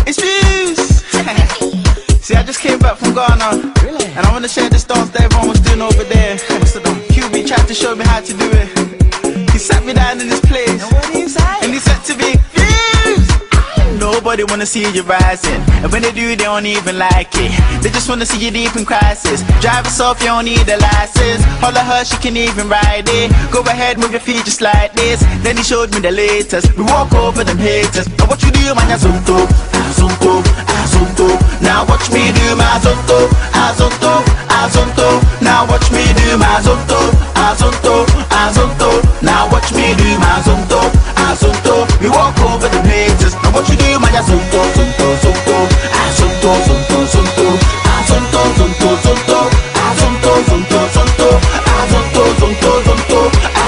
It's views. See, I just came back from Ghana. Really? And I want to share this dance that everyone was doing over there. QB tried to show me how to do it. He sat me down in this place. And what did he say? And he said to me, views. Nobody wanna see you rising, and when they do, they don't even like it. They just wanna see you deep in crisis. Drive yourself, you don't need a license. Holler her, she can even ride it. Go ahead, move your feet just like this. Then he showed me the latest. We walk over them haters. Now what you do, man? Azonto, azonto, azonto. Now watch me do my azonto, azonto, azonto. Now watch me do my azonto, azonto, azonto. Now watch me do my azonto, azonto. We walk over them haters. Now what you do, man? Azonto, azonto, azonto, azonto, azonto, azonto, azonto, azonto, azonto, azonto, azonto, azonto, azonto, azonto,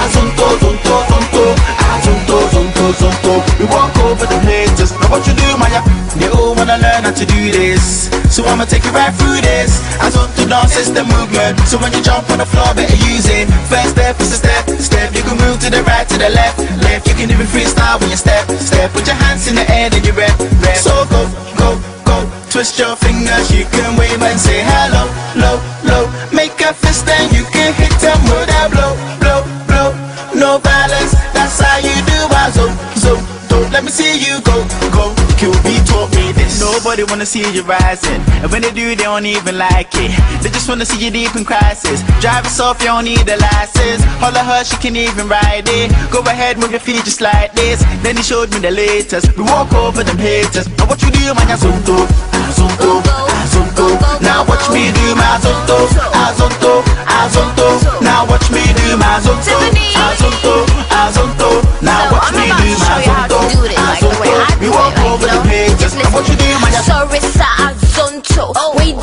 azonto, azonto, azonto, azonto, azonto, azonto. We walk over them haters. Now what you do, man? They all wanna learn how to do this, so I'ma take you right through this. Azonto dance is the movement, so when you jump on the floor, better use it. First step is a step, step. You can move to the right, to the left, left. You can even freestyle when you step, step. Put your hands in the air, then you rep, rep. So go, go, go. Twist your fingers, you can wave and say hello, low, low. Make a fist and you can hit them with a blow, blow, blow. No violence, that's how you do Azonto. Let me see you go, go. QB taught me this. Nobody wanna see you rising, and when they do, they don't even like it. They just wanna see you deep in crisis. Drive yourself, you don't need a license. Holler her, she can even ride it. Go ahead, move your feet just like this. Then he showed me the latest. We walk over them haters. Now what you do, man? Azonto, azonto, azonto. Now watch me do my azonto, azonto, azonto. Now watch me do my azonto, azonto, azonto. Now watch me do my azonto, azonto. We walk over them haters. Now what you do, man? Sorry, sa azonto. Wait,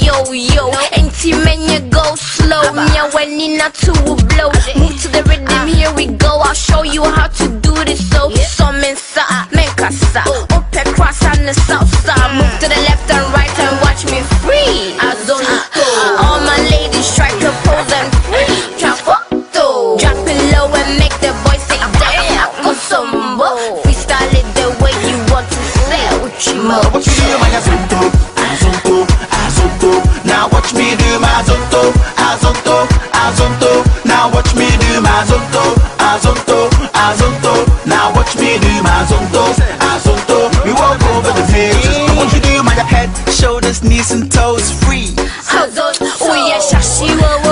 yo, yo. Ain't men you go slow. Me when in a two blow. Move to the rhythm, here we go. I'll show you how to do this. So, some mensa, menkasa. Open cross on the south side. Move to the left and right and watch me free. Azonto. All my ladies try to pose and free. Trafoto. Drop it low and make the boys say damn. Go sombo. Freestyle it the way you want to say. Now what you do, man? Azonto, azonto, azonto. Now watch me do my azonto, azonto, azonto. Now watch me do my azonto, azonto, azonto. Now watch me do my azonto, azonto. We walk over the haters. Now what you do, man? Head, shoulders, knees and toes free. Azonto. Oh yeah, shashi wo,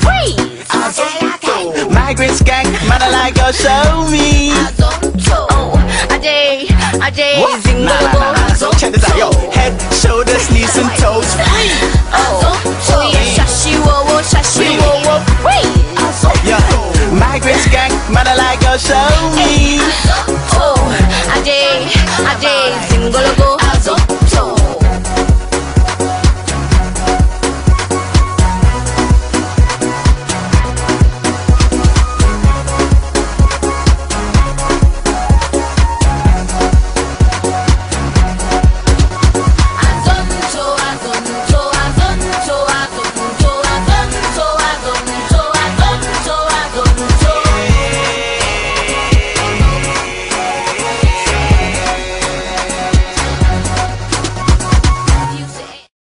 free. Azonto. Migrants gang, man, I like your show me. Azonto. Ajay, Azonto. Check this out, yo. Head, shoulders, knees and toes free. Oh yeah, shashi wo, free. Yeah. Migrants gang, man, I like your show me.